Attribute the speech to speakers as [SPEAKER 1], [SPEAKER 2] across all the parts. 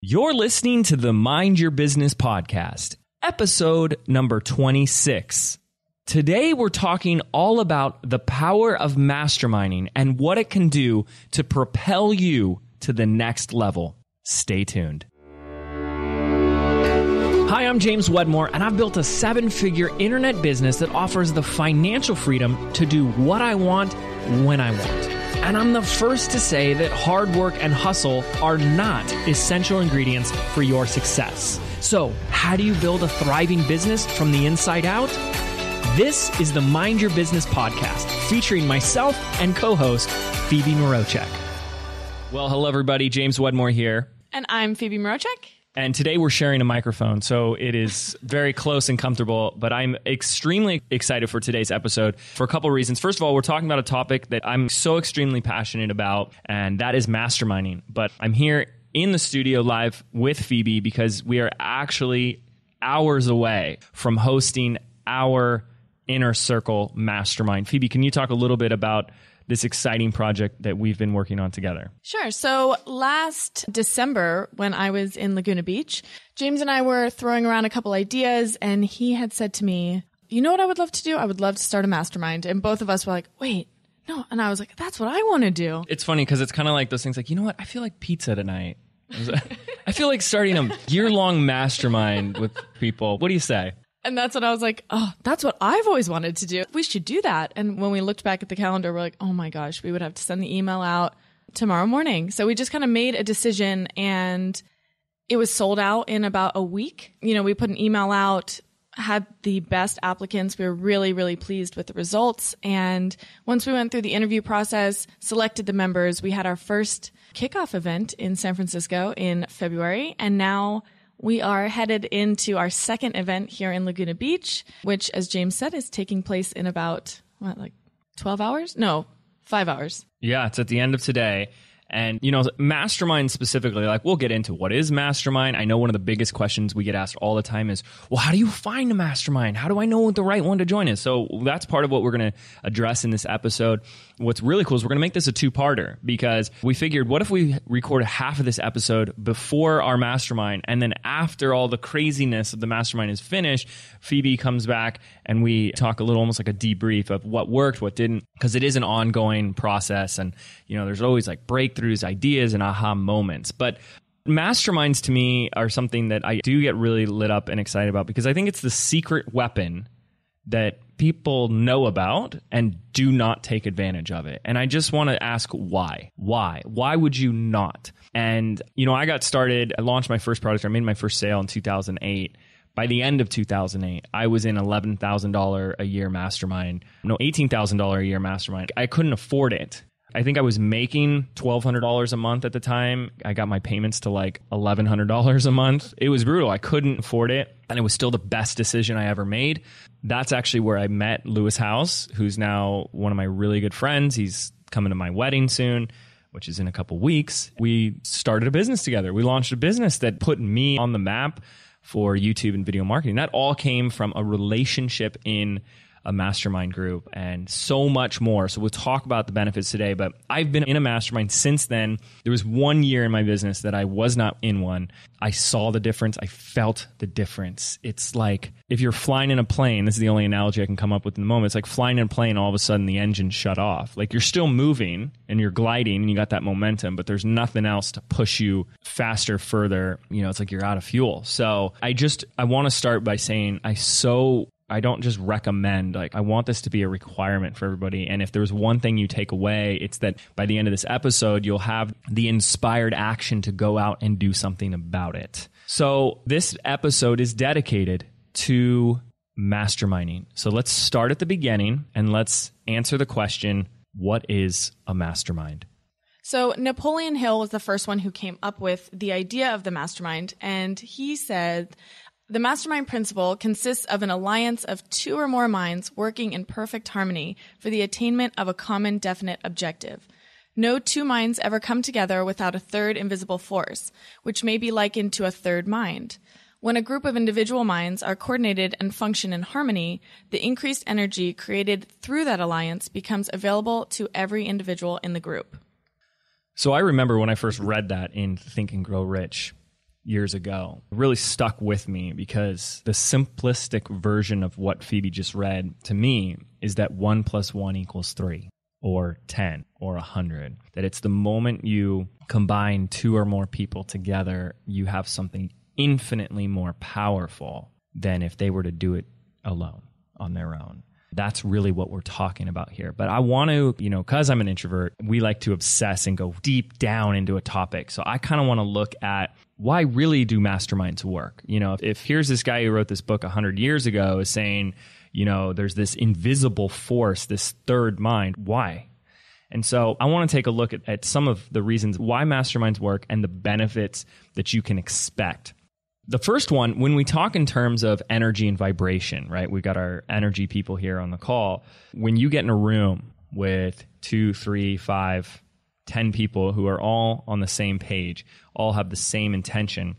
[SPEAKER 1] You're listening to the Mind Your Business podcast, episode number 26. Today, we're talking all about the power of masterminding and what it can do to propel you to the next level. Stay tuned. Hi, I'm James Wedmore, and I've built a 7-figure internet business that offers the financial freedom to do what I want when I want. And I'm the first to say that hard work and hustle are not essential ingredients for your success. So, how do you build a thriving business from the inside out? This is the Mind Your Business podcast, featuring myself and co-host Phoebe Mroczek. Well, hello everybody, James Wedmore here.
[SPEAKER 2] And I'm Phoebe Mroczek.
[SPEAKER 1] And today we're sharing a microphone, so it is very close and comfortable, but I'm extremely excited for today's episode for a couple of reasons. First of all, we're talking about a topic that I'm so extremely passionate about, and that is masterminding. But I'm here in the studio live with Phoebe because we are actually hours away from hosting our Inner Circle Mastermind. Phoebe, can you talk a little bit about this exciting project that we've been working on together?
[SPEAKER 2] Sure. So last December, when I was in Laguna Beach, James and I were throwing around a couple ideas, and he had said to me, you know what I would love to do? I would love to start a mastermind. And both of us were like, wait, no. And I was like, that's what I want to do.
[SPEAKER 1] It's funny because it's kind of like those things like, you know what? I feel like pizza tonight. I feel like starting a year-long mastermind with people. What do you say?
[SPEAKER 2] And that's when I was like, oh, that's what I've always wanted to do. We should do that. And when we looked back at the calendar, we're like, oh my gosh, we would have to send the email out tomorrow morning. So we just kind of made a decision, and it was sold out in about a week. You know, we put an email out, had the best applicants. We were really, really pleased with the results. And once we went through the interview process, selected the members, we had our first kickoff event in San Francisco in February. And now we are headed into our second event here in Laguna Beach, which, as James said, is taking place in about, 12 hours? No, 5 hours.
[SPEAKER 1] Yeah, it's at the end of today. And, you know, Mastermind specifically, like, we'll get into what is Mastermind. I know one of the biggest questions we get asked all the time is, well, how do you find a Mastermind? How do I know what the right one to join is? So that's part of what we're going to address in this episode. What's really cool is we're going to make this a two-parter, because we figured, what if we record half of this episode before our Mastermind, and then after all the craziness of the Mastermind is finished, Phoebe comes back and we talk a little, almost like a debrief of what worked, what didn't, because it is an ongoing process. And, you know, there's always like breakthroughs, ideas, and aha moments. But masterminds to me are something that I do get really lit up and excited about, because I think it's the secret weapon that people know about and do not take advantage of it. And I just want to ask why? Why would you not? And, you know, I got started, I launched my first product, I made my first sale in 2008. By the end of 2008, I was in $11,000 a year mastermind. No, $18,000 a year mastermind. I couldn't afford it. I think I was making $1,200 a month at the time. I got my payments to like $1,100 a month. It was brutal. I couldn't afford it. And it was still the best decision I ever made. That's actually where I met Lewis House, who's now one of my really good friends. He's coming to my wedding soon, which is in a couple weeks. We started a business together. We launched a business that put me on the map for YouTube and video marketing. That all came from a relationship in a mastermind group, and so much more. So we'll talk about the benefits today, but I've been in a mastermind since then. There was 1 year in my business that I was not in one. I saw the difference. I felt the difference. It's like if you're flying in a plane, this is the only analogy I can come up with in the moment. It's like flying in a plane, all of a sudden the engine shut off. Like you're still moving and you're gliding and you got that momentum, but there's nothing else to push you faster, further. You know, it's like you're out of fuel. So I want to start by saying I don't just recommend, like, I want this to be a requirement for everybody. And if there's one thing you take away, it's that by the end of this episode, you'll have the inspired action to go out and do something about it. So this episode is dedicated to masterminding. So let's start at the beginning and let's answer the question, what is a mastermind?
[SPEAKER 2] So Napoleon Hill was the first one who came up with the idea of the mastermind. And he said, the mastermind principle consists of an alliance of two or more minds working in perfect harmony for the attainment of a common definite objective. No two minds ever come together without a third invisible force, which may be likened to a third mind. When a group of individual minds are coordinated and function in harmony, the increased energy created through that alliance becomes available to every individual in the group.
[SPEAKER 1] So I remember when I first read that in Think and Grow Rich, years ago really stuck with me because the simplistic version of what Phoebe just read to me is that 1 + 1 = 3 or 10 or 100. That it's the moment you combine 2 or more people together, you have something infinitely more powerful than if they were to do it alone on their own. That's really what we're talking about here. But I want to, because I'm an introvert, we like to obsess and go deep down into a topic. So I kind of want to look at why really do masterminds work? If here's this guy who wrote this book 100 years ago is saying, there's this invisible force, this third mind. Why? And so I want to take a look at some of the reasons why masterminds work and the benefits that you can expect. The first one, when we talk in terms of energy and vibration, right? We've got our energy people here on the call. When you get in a room with 2, 3, 5, 10 people who are all on the same page, all have the same intention,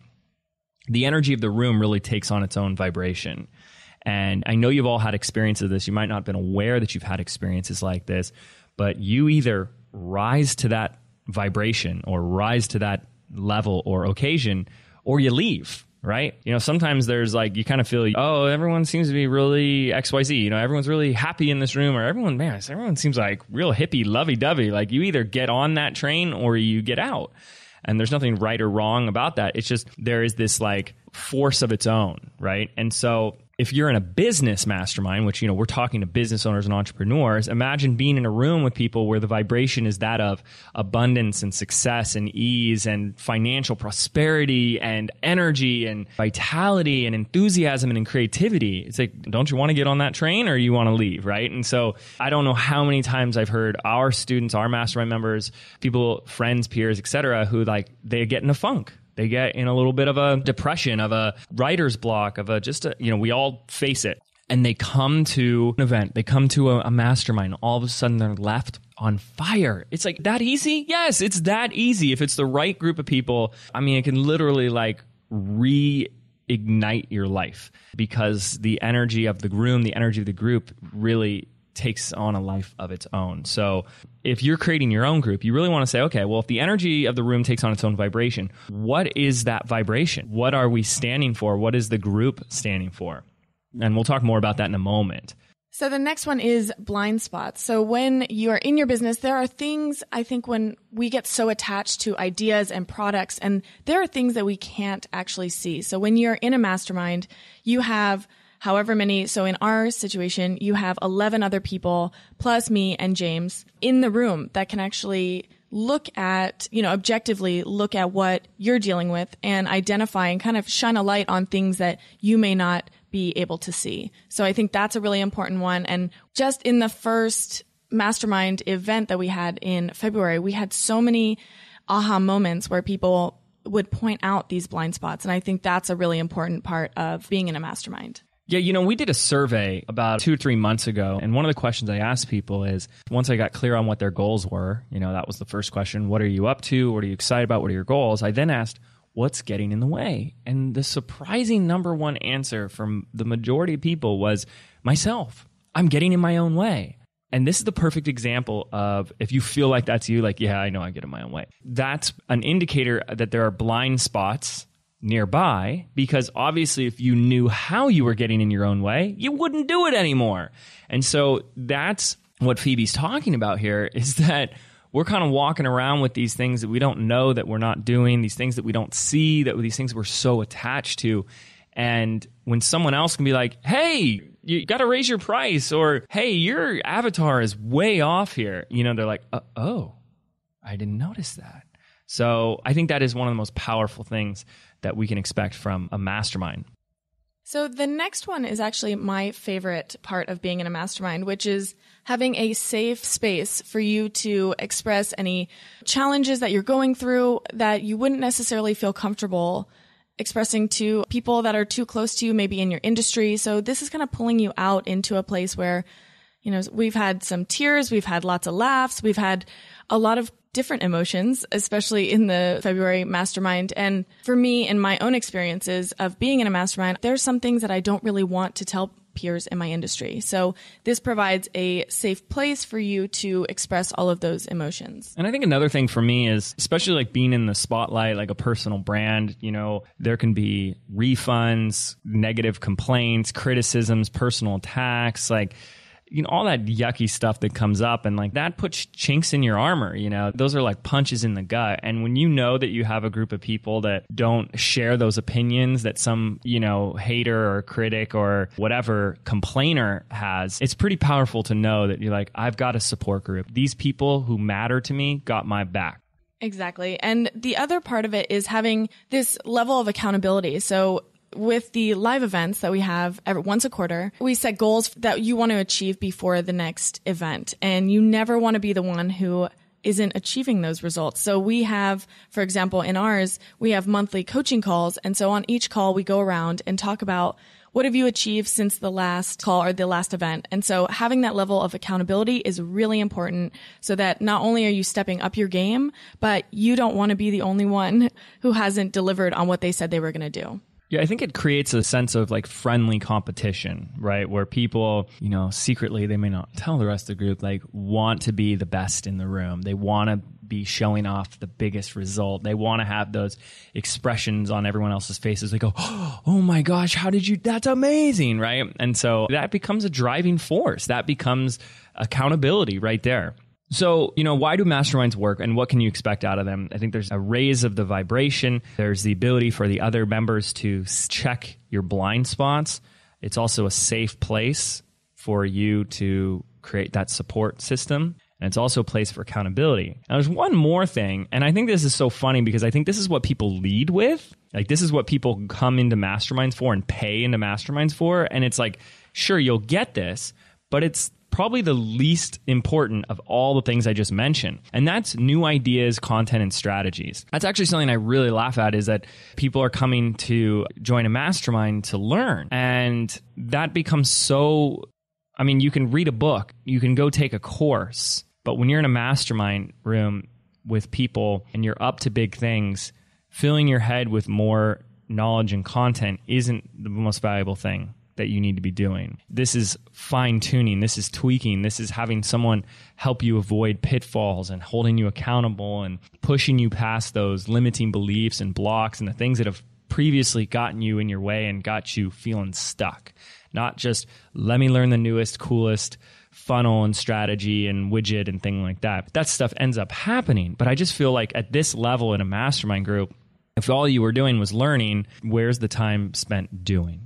[SPEAKER 1] the energy of the room really takes on its own vibration. And I know you've all had experiences of this. You might not have been aware that you've had experiences like this, but you either rise to that vibration or rise to that level or occasion, or you leave. Right? Sometimes there's you kind of feel, oh, everyone seems to be really XYZ. Everyone's really happy in this room, or everyone seems like real hippie, lovey-dovey. You either get on that train or you get out. And there's nothing right or wrong about that. It's just there is this force of its own, right? And so if you're in a business mastermind, which, we're talking to business owners and entrepreneurs, imagine being in a room with people where the vibration is that of abundance and success and ease and financial prosperity and energy and vitality and enthusiasm and creativity. It's don't you want to get on that train or you want to leave, right? And so I don't know how many times I've heard our students, our mastermind members, people, friends, peers, etc., who they get in a funk. They get in a little bit of a depression, of a writer's block, of we all face it. And they come to an event, they come to a mastermind, all of a sudden they're left on fire. It's that easy? Yes, it's that easy. If it's the right group of people, it can literally reignite your life because the energy of the room, the energy of the group really takes on a life of its own. So if you're creating your own group, you really want to say, okay, well, if the energy of the room takes on its own vibration, what is that vibration? What are we standing for? What is the group standing for? And we'll talk more about that in a moment.
[SPEAKER 2] So the next one is blind spots. So when you are in your business, there are things, I think, when we get so attached to ideas and products, and there are things that we can't actually see. So when you're in a mastermind, you have however many. So in our situation, you have 11 other people plus me and James in the room that can actually look at, objectively look at what you're dealing with and identify and kind of shine a light on things that you may not be able to see. So I think that's a really important one. And just in the first mastermind event that we had in February, we had so many aha moments where people would point out these blind spots. And I think that's a really important part of being in a mastermind.
[SPEAKER 1] Yeah, we did a survey about 2 or 3 months ago, and one of the questions I asked people is, once I got clear on what their goals were, that was the first question, what are you up to? What are you excited about? What are your goals? I then asked, what's getting in the way? And the surprising number one answer from the majority of people was myself. I'm getting in my own way. And this is the perfect example of if you feel like that's you, yeah, I know I get in my own way. That's an indicator that there are blind spots nearby, because obviously if you knew how you were getting in your own way, you wouldn't do it anymore. And so that's what Phoebe's talking about here, is that we're kind of walking around with these things that we don't know that we're not doing, these things that we don't see, these things we're so attached to. And when someone else can be like, hey, you got to raise your price, or hey, your avatar is way off here, they're like, oh, I didn't notice that. So I think that is one of the most powerful things that we can expect from a mastermind.
[SPEAKER 2] So the next one is actually my favorite part of being in a mastermind, which is having a safe space for you to express any challenges that you're going through that you wouldn't necessarily feel comfortable expressing to people that are too close to you, maybe in your industry. So this is kind of pulling you out into a place where, we've had some tears, we've had lots of laughs, we've had a lot of different emotions, especially in the February mastermind. And for me, in my own experiences of being in a mastermind, there's some things that I don't really want to tell peers in my industry. So this provides a safe place for you to express all of those emotions.
[SPEAKER 1] And I think another thing for me is, especially like being in the spotlight, like a personal brand, there can be refunds, negative complaints, criticisms, personal attacks, all that yucky stuff that comes up, and like that puts chinks in your armor. Those are like punches in the gut. And when you know that you have a group of people that don't share those opinions that some, hater or critic or whatever complainer has, it's pretty powerful to know that you're like, I've got a support group. These people who matter to me got my back.
[SPEAKER 2] Exactly. And the other part of it is having this level of accountability. So with the live events that we have once a quarter, we set goals that you want to achieve before the next event. And you never want to be the one who isn't achieving those results. So we have, for example, in ours, we have monthly coaching calls. And so on each call, we go around and talk about what have you achieved since the last call or the last event. And so having that level of accountability is really important so that not only are you stepping up your game, but you don't want to be the only one who hasn't delivered on what they said they were going to do.
[SPEAKER 1] Yeah, I think it creates a sense of like friendly competition, right? Where people, secretly, they may not tell the rest of the group, like want to be the best in the room. They want to be showing off the biggest result. They want to have those expressions on everyone else's faces. They go, oh my gosh, how did you, that's amazing, right? And so that becomes a driving force. That becomes accountability right there. So, why do masterminds work and what can you expect out of them? I think there's a raise of the vibration. There's the ability for the other members to check your blind spots. It's also a safe place for you to create that support system. And it's also a place for accountability. Now, there's one more thing, and I think this is so funny because I think this is what people lead with. Like, this is what people come into masterminds for and pay into masterminds for. And it's like, sure, you'll get this, but it's probably the least important of all the things I just mentioned. And that's new ideas, content, and strategies. That's actually something I really laugh at, is that people are coming to join a mastermind to learn. And that becomes so, you can read a book, you can go take a course, but when you're in a mastermind room with people and you're up to big things, filling your head with more knowledge and content isn't the most valuable thing that you need to be doing. This is fine tuning. This is tweaking. This is having someone help you avoid pitfalls and holding you accountable and pushing you past those limiting beliefs and blocks and the things that have previously gotten you in your way and got you feeling stuck. Not just let me learn the newest, coolest funnel and strategy and widget and thing like that. That stuff ends up happening. But I just feel like at this level in a mastermind group, if all you were doing was learning, where's the time spent doing?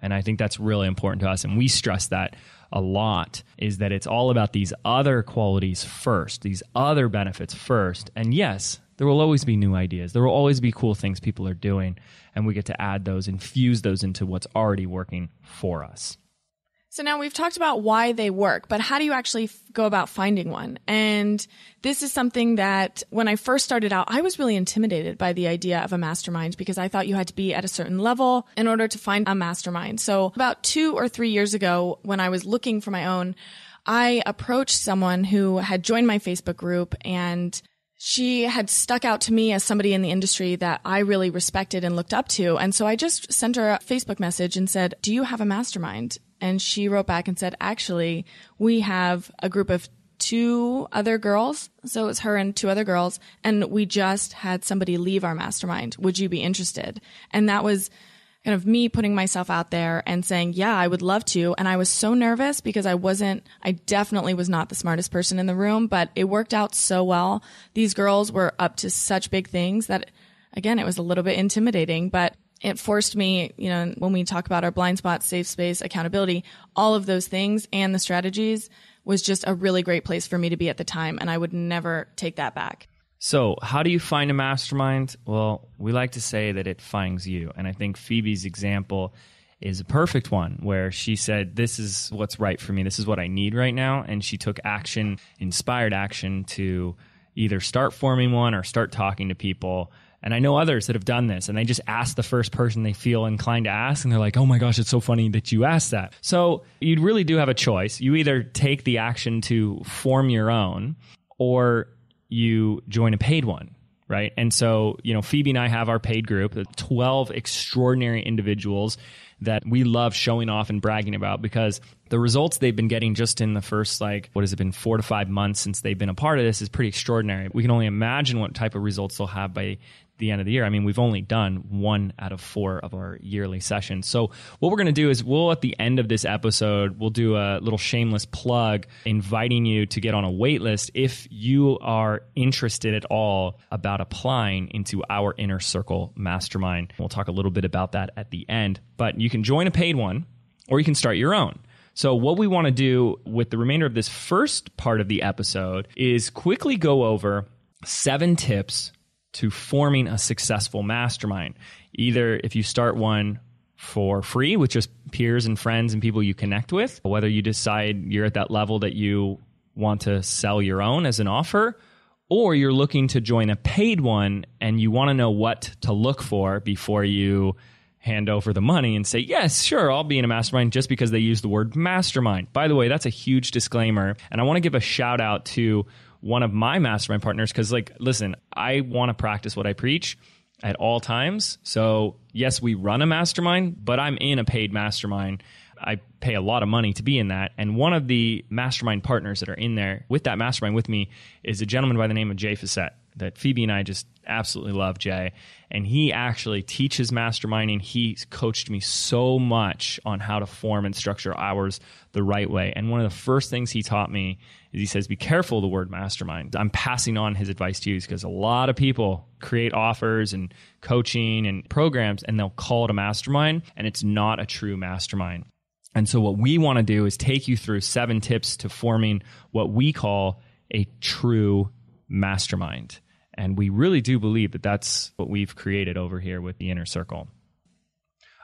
[SPEAKER 1] And I think that's really important to us. And we stress that a lot, is that it's all about these other qualities first, these other benefits first. And yes, there will always be new ideas. There will always be cool things people are doing. And we get to add those, infuse those into what's already working for us.
[SPEAKER 2] So now we've talked about why they work, but how do you actually go about finding one? And this is something that when I first started out, I was really intimidated by the idea of a mastermind because I thought you had to be at a certain level in order to find a mastermind. So about 2 or 3 years ago, when I was looking for my own, I approached someone who had joined my Facebook group, and she had stuck out to me as somebody in the industry that I really respected and looked up to. And so I just sent her a Facebook message and said, do you have a mastermind? And she wrote back and said, actually, we have a group of 2 other girls. So it was her and 2 other girls. And we just had somebody leave our mastermind. Would you be interested? And that was kind of me putting myself out there and saying, yeah, I would love to. And I was so nervous because I definitely was not the smartest person in the room, but it worked out so well. These girls were up to such big things that, again, it was a little bit intimidating, but it forced me, when we talk about our blind spots, safe space, accountability, all of those things and the strategies was just a really great place for me to be at the time. And I would never take that back.
[SPEAKER 1] So how do you find a mastermind? Well, we like to say that it finds you. And I think Phoebe's example is a perfect one, where she said, this is what's right for me. This is what I need right now. And she took action, inspired action, to either start forming one or start talking to people. And I know others that have done this, and they just ask the first person they feel inclined to ask, and they're like, oh my gosh, it's so funny that you asked that. So you really do have a choice. You either take the action to form your own, or you join a paid one, right? And so, Phoebe and I have our paid group, 12 extraordinary individuals that we love showing off and bragging about, because the results they've been getting just in the first, 4 to 5 months since they've been a part of this is pretty extraordinary. We can only imagine what type of results they'll have by the end of the year. I mean, we've only done 1 out of 4 of our yearly sessions. So what we're going to do is at the end of this episode, we'll do a little shameless plug inviting you to get on a wait list if you are interested at all about applying into our Inner Circle Mastermind. We'll talk a little bit about that at the end, but you can join a paid one or you can start your own. So what we want to do with the remainder of this first part of the episode is quickly go over 7 tips to forming a successful mastermind. Either if you start one for free with just peers and friends and people you connect with, whether you decide you're at that level that you want to sell your own as an offer, or you're looking to join a paid one and you want to know what to look for before you hand over the money and say, yes, sure, I'll be in a mastermind, just because they use the word mastermind. By the way, that's a huge disclaimer. And I want to give a shout out to one of my mastermind partners, because listen, I want to practice what I preach at all times. So yes, we run a mastermind, but I'm in a paid mastermind. I pay a lot of money to be in that. And one of the mastermind partners that are in there with that mastermind with me is a gentleman by the name of Jay Facette, that Phoebe and I just absolutely love Jay. And he actually teaches masterminding. He's coached me so much on how to form and structure ours the right way. And one of the first things he taught me is he says, be careful of the word mastermind. I'm passing on his advice to you because a lot of people create offers and coaching and programs and they'll call it a mastermind, and it's not a true mastermind. And so what we want to do is take you through 7 tips to forming what we call a true mastermind. And we really do believe that that's what we've created over here with the Inner Circle.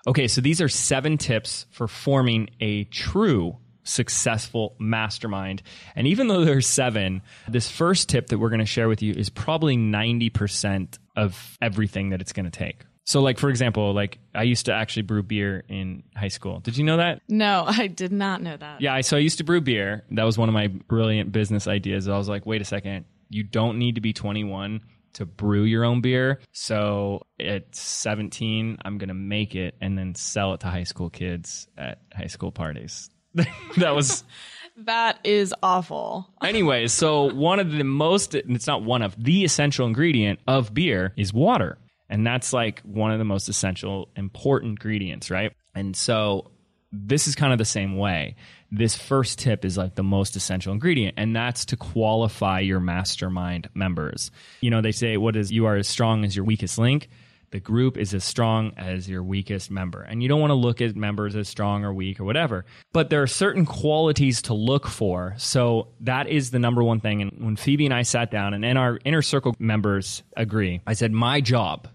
[SPEAKER 1] Okay, so these are 7 tips for forming a true successful mastermind. And even though there's 7, this first tip that we're going to share with you is probably 90% of everything that it's going to take. So for example, I used to actually brew beer in high school. Did you know that?
[SPEAKER 2] No, I did not know that.
[SPEAKER 1] Yeah, so I used to brew beer. That was one of my brilliant business ideas. I was like, wait a second, you don't need to be 21 to brew your own beer. So at 17, I'm going to make it and then sell it to high school kids at high school parties. That was...
[SPEAKER 2] That is awful.
[SPEAKER 1] Anyway, so it's not one of, the essential ingredient of beer is water. And that's one of the most essential, important ingredients, right? And so this is kind of the same way. This first tip is the most essential ingredient, and that's to qualify your mastermind members. They say, you are as strong as your weakest link. The group is as strong as your weakest member. And you don't want to look at members as strong or weak or whatever. But there are certain qualities to look for. So that is the number one thing. And when Phoebe and I sat down, and our Inner Circle members agree, I said, my job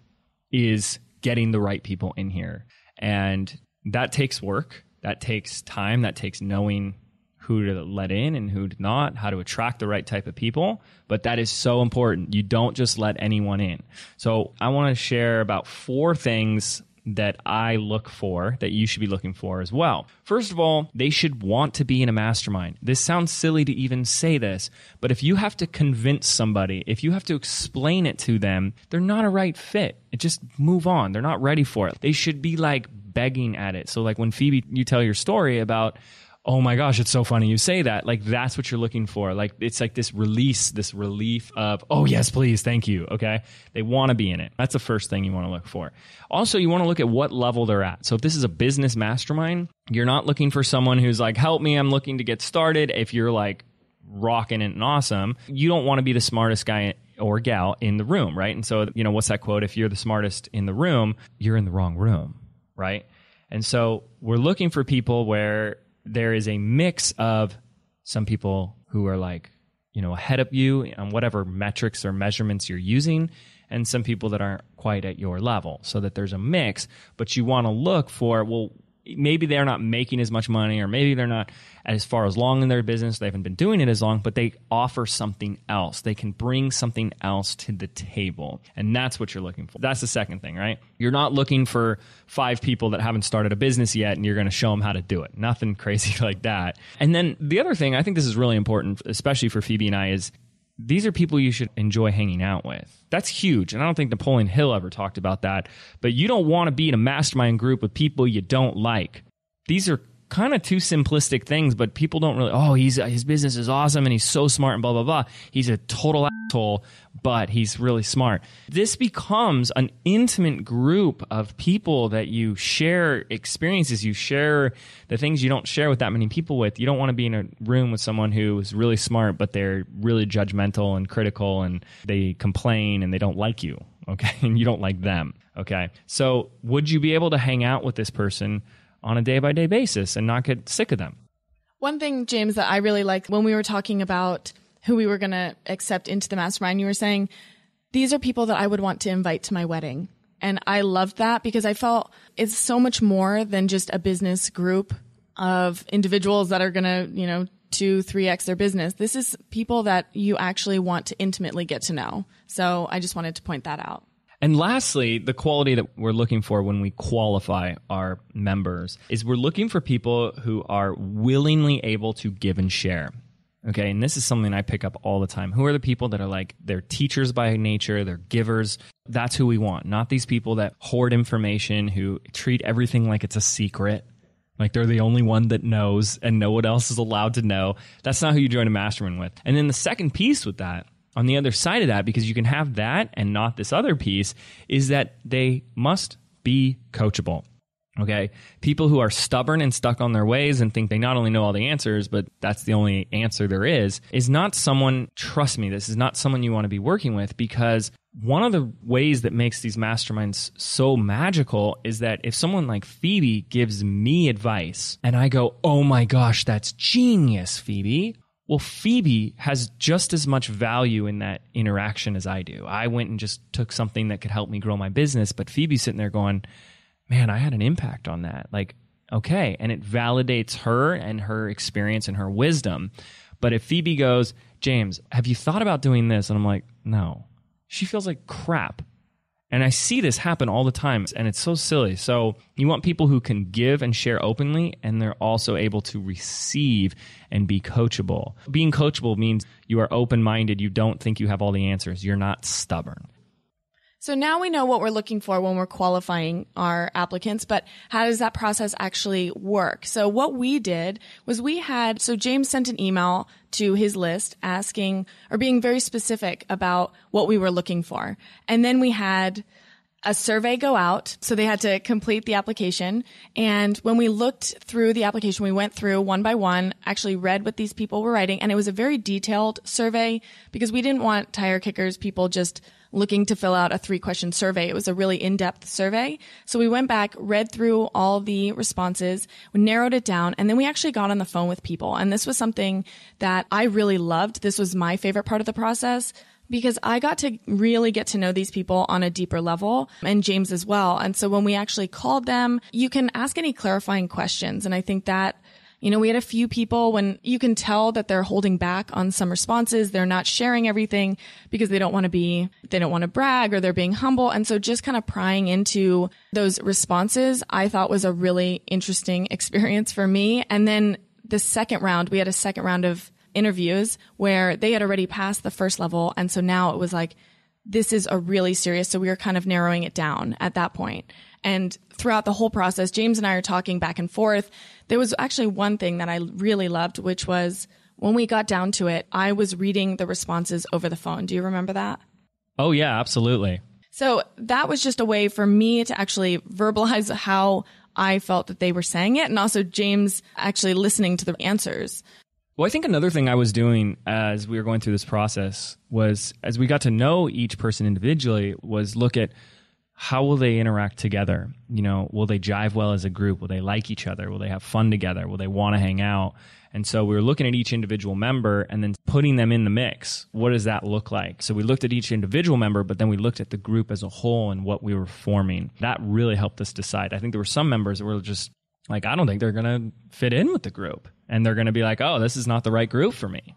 [SPEAKER 1] is getting the right people in here. And that takes work. That takes time. That takes knowing who to let in and who to not, how to attract the right type of people. But that is so important. You don't just let anyone in. So I want to share about 4 things that I look for, that you should be looking for as well. First of all, they should want to be in a mastermind. This sounds silly to even say this, but if you have to convince somebody, if you have to explain it to them, they're not a right fit. Just move on. They're not ready for it. They should be begging at it. So when Phoebe, you tell your story about, oh my gosh, it's so funny you say that. That's what you're looking for. It's this relief of, oh yes, please, thank you. Okay. They want to be in it. That's the first thing you want to look for. Also, you want to look at what level they're at. So if this is a business mastermind, you're not looking for someone who's help me, I'm looking to get started. If you're rocking it and awesome, you don't want to be the smartest guy or gal in the room, right? And so, what's that quote? If you're the smartest in the room, you're in the wrong room, right? And so we're looking for people where there is a mix of some people who are ahead of you on whatever metrics or measurements you're using, and some people that aren't quite at your level, so that there's a mix. But you want to look for, maybe they're not making as much money, or maybe they're not as far along in their business. They haven't been doing it as long, but they offer something else. They can bring something else to the table. And that's what you're looking for. That's the second thing, right? You're not looking for 5 people that haven't started a business yet and you're going to show them how to do it. Nothing crazy like that. And then the other thing, I think this is really important, especially for Phoebe and I, is these are people you should enjoy hanging out with. That's huge. And I don't think Napoleon Hill ever talked about that. But you don't want to be in a mastermind group with people you don't like. These are kind of two simplistic things, but people don't really, his business is awesome and he's so smart and blah, blah, blah. He's a total asshole, but he's really smart. This becomes an intimate group of people that you share experiences, you share the things you don't share with that many people with. You don't want to be in a room with someone who is really smart, but they're really judgmental and critical and they complain and they don't like you, okay? And you don't like them, okay? So would you be able to hang out with this person on a day-by-day basis and not get sick of them?
[SPEAKER 2] One thing, James, that I really liked when we were talking about who we were going to accept into the mastermind, you were saying, these are people that I would want to invite to my wedding. And I loved that because I felt it's so much more than just a business group of individuals that are going to, 2-3x their business. This is people that you actually want to intimately get to know. So I just wanted to point that out.
[SPEAKER 1] And lastly, the quality that we're looking for when we qualify our members is we're looking for people who are willingly able to give and share. Okay, and this is something I pick up all the time. Who are the people that are like, they're teachers by nature, they're givers? That's who we want, not these people that hoard information, who treat everything like it's a secret, like they're the only one that knows and no one else is allowed to know. That's not who you join a mastermind with. And then the second piece with that, on the other side of that, because you can have that and not this other piece, is that they must be coachable. Okay? People who are stubborn and stuck on their ways and think they not only know all the answers, but that's the only answer there is not someone, trust me, this is not someone you want to be working with, because one of the ways that makes these masterminds so magical is that if someone like Phoebe gives me advice and I go, oh my gosh, that's genius, Phoebe. Well, Phoebe has just as much value in that interaction as I do. I went and just took something that could help me grow my business, but Phoebe's sitting there going, man, I had an impact on that. Like, okay. And it validates her and her experience and her wisdom. But if Phoebe goes, James, have you thought about doing this? And I'm like, no. She feels like crap. And I see this happen all the time, and it's so silly. So you want people who can give and share openly, and they're also able to receive and be coachable. Being coachable means you are open-minded. You don't think you have all the answers. You're not stubborn.
[SPEAKER 2] So now we know what we're looking for when we're qualifying our applicants, but how does that process actually work? So what we did was James sent an email to his list asking or being very specific about what we were looking for. And then we had a survey go out. So they had to complete the application. And when we looked through the application, we went through one by one, actually read what these people were writing. And it was a very detailed survey because we didn't want tire kickers, people just looking to fill out a 3-question survey. It was a really in-depth survey. So we went back, read through all the responses, we narrowed it down, and then we actually got on the phone with people. And this was something that I really loved. This was my favorite part of the process because I got to really get to know these people on a deeper level, and James as well. And so when we actually called them, you can ask any clarifying questions. And I think that we had a few people when you can tell that they're holding back on some responses. They're not sharing everything because they don't want to brag, or they're being humble. And so just kind of prying into those responses, I thought was a really interesting experience for me. And then we had a second round of interviews where they had already passed the first level. And so now it was like, this is a really serious. So we were kind of narrowing it down at that point. And throughout the whole process, James and I are talking back and forth. There was actually one thing that I really loved, which was when we got down to it, I was reading the responses over the phone. Do you remember that?
[SPEAKER 1] Oh, yeah, absolutely.
[SPEAKER 2] So that was just a way for me to actually verbalize how I felt that they were saying it, and also James actually listening to the answers.
[SPEAKER 1] Well, I think another thing I was doing as we were going through this process was, as we got to know each person individually, was look at how will they interact together? Will they jive well as a group? Will they like each other? Will they have fun together? Will they want to hang out? And so we were looking at each individual member and then putting them in the mix. What does that look like? So we looked at each individual member, but then we looked at the group as a whole and what we were forming. That really helped us decide. I think there were some members that were just like, I don't think they're going to fit in with the group. And they're going to be like, oh, this is not the right group for me.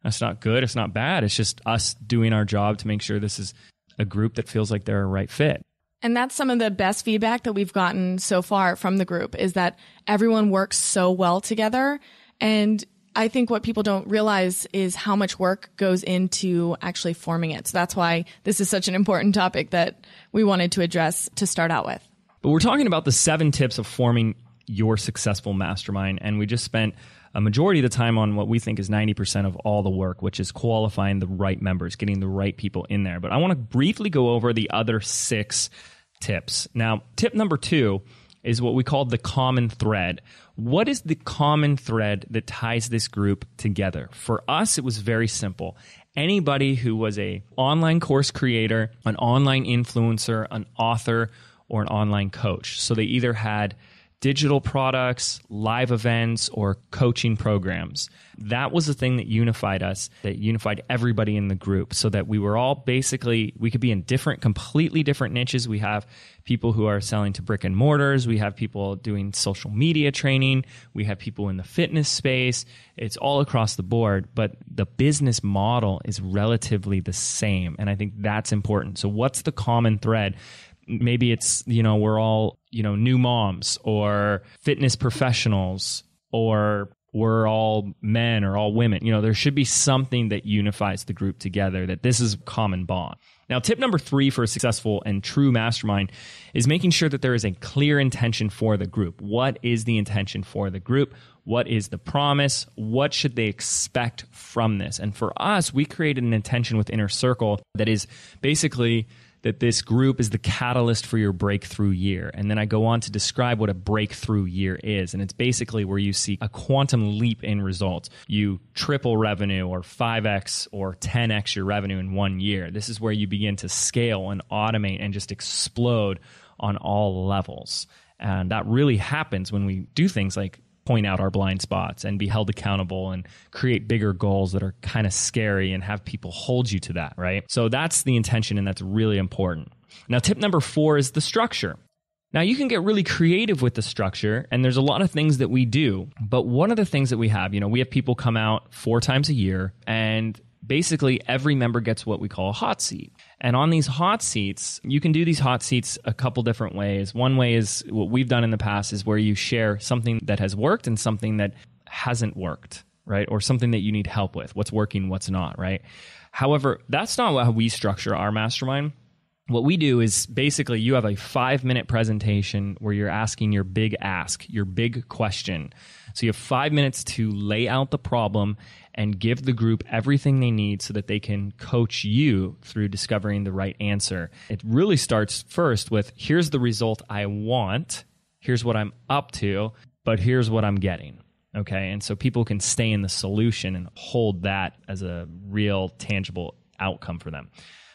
[SPEAKER 1] That's not good. It's not bad. It's just us doing our job to make sure this is a group that feels like they're a right fit.
[SPEAKER 2] And that's some of the best feedback that we've gotten so far from the group, is that everyone works so well together. And I think what people don't realize is how much work goes into actually forming it. So that's why this is such an important topic that we wanted to address to start out with.
[SPEAKER 1] But we're talking about the 7 tips of forming your successful mastermind. And we just spent a majority of the time on what we think is 90% of all the work, which is qualifying the right members, getting the right people in there. But I want to briefly go over the other 6 tips. Now, tip number 2 is what we call the common thread. What is the common thread that ties this group together? For us, it was very simple. Anybody who was an online course creator, an online influencer, an author, or an online coach. So they either had digital products, live events, or coaching programs. That was the thing that unified us, that unified everybody in the group, so that we were all basically, we could be in completely different niches. We have people who are selling to brick and mortars. We have people doing social media training. We have people in the fitness space. It's all across the board, but the business model is relatively the same. And I think that's important. So what's the common thread? Maybe it's, we're all, new moms or fitness professionals, or we're all men or all women. There should be something that unifies the group together, that this is a common bond. Now, tip number 3 for a successful and true mastermind is making sure that there is a clear intention for the group. What is the intention for the group? What is the promise? What should they expect from this? And for us, we created an intention with Inner Circle that is basically that this group is the catalyst for your breakthrough year. And then I go on to describe what a breakthrough year is. And it's basically where you see a quantum leap in results. You triple revenue or 5x or 10x your revenue in 1 year. This is where you begin to scale and automate and just explode on all levels. And that really happens when we do things like point out our blind spots and be held accountable and create bigger goals that are kind of scary and have people hold you to that, right? So that's the intention, and that's really important. Now, tip number 4 is the structure. Now, you can get really creative with the structure, and there's a lot of things that we do, but one of the things that we have people come out 4 times a year, and basically every member gets what we call a hot seat. And on these hot seats, you can do these hot seats a couple different ways. One way is what we've done in the past, is where you share something that has worked and something that hasn't worked, right? Or something that you need help with, what's working, what's not, right? However, that's not how we structure our mastermind. What we do is basically you have a 5-minute presentation where you're asking your big ask, your big question. So you have 5 minutes to lay out the problem and give the group everything they need so that they can coach you through discovering the right answer. It really starts first with, here's the result I want, here's what I'm up to, but here's what I'm getting. Okay, and so people can stay in the solution and hold that as a real tangible outcome for them.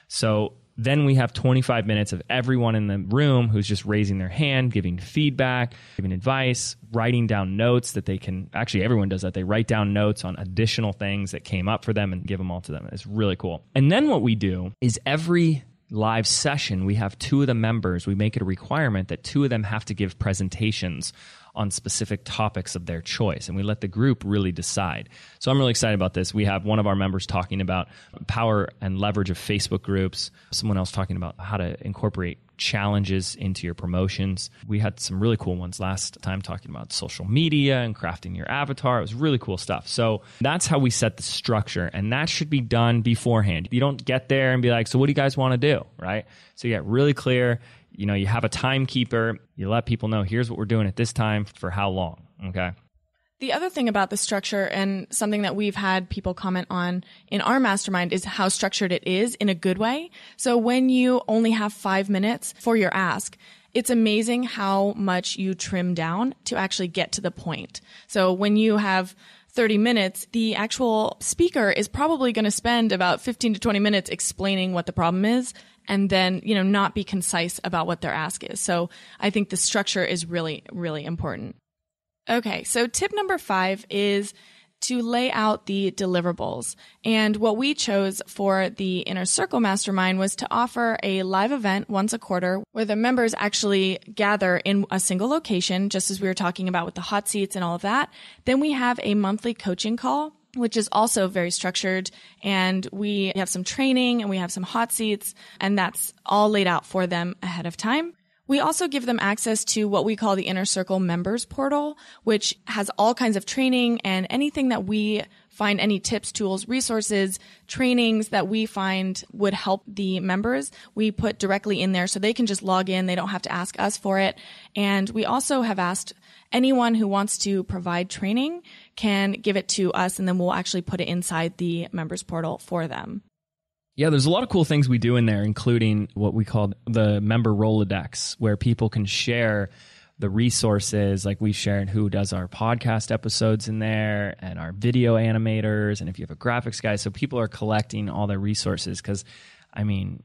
[SPEAKER 1] So then we have 25 minutes of everyone in the room who's just raising their hand, giving feedback, giving advice, writing down notes that they can, actually everyone does that. They write down notes on additional things that came up for them and give them all to them. It's really cool. And then what we do is every live session, we have 2 of the members, we make it a requirement that 2 of them have to give presentations on specific topics of their choice, and we let the group really decide. So I'm really excited about this. We have one of our members talking about power and leverage of Facebook groups, someone else talking about how to incorporate challenges into your promotions. We had some really cool ones last time talking about social media and crafting your avatar. It was really cool stuff. So that's how we set the structure, and that should be done beforehand. You don't get there and be like, so what do you guys want to do, right? So you get really clear. You have a timekeeper. You let people know, here's what we're doing at this time for how long, okay?
[SPEAKER 2] The other thing about the structure, and something that we've had people comment on in our mastermind, is how structured it is in a good way. So when you only have 5 minutes for your ask, it's amazing how much you trim down to actually get to the point. So when you have 30 minutes, the actual speaker is probably going to spend about 15 to 20 minutes explaining what the problem is, and then, not be concise about what their ask is. So I think the structure is really, really important. Okay, so tip number 5 is to lay out the deliverables. And what we chose for the Inner Circle Mastermind was to offer a live event once a quarter where the members actually gather in a single location, just as we were talking about with the hot seats and all of that. Then we have a monthly coaching call, which is also very structured, and we have some training and we have some hot seats, and that's all laid out for them ahead of time. We also give them access to what we call the Inner Circle Members Portal, which has all kinds of training and anything that we find, any tips, tools, resources, trainings that we find would help the members, we put directly in there so they can just log in. They don't have to ask us for it. And we also have asked anyone who wants to provide training can give it to us, and then we'll actually put it inside the members portal for them.
[SPEAKER 1] Yeah, there's a lot of cool things we do in there, including what we call the member Rolodex, where people can share the resources. Like we've shared who does our podcast episodes in there and our video animators. And if you have a graphics guy, so people are collecting all their resources because, I mean,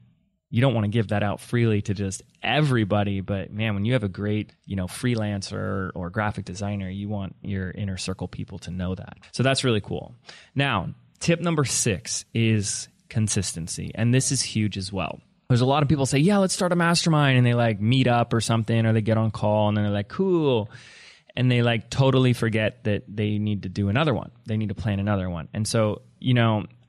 [SPEAKER 1] you don't want to give that out freely to just everybody. But man, when you have a great, freelancer or graphic designer, you want your inner circle people to know that. So that's really cool. Now, tip number 6 is consistency. And this is huge as well. There's a lot of people say, yeah, let's start a mastermind. And they like meet up or something, or they get on call and then they're like, cool. And they like totally forget that they need to do another one. They need to plan another one. And so,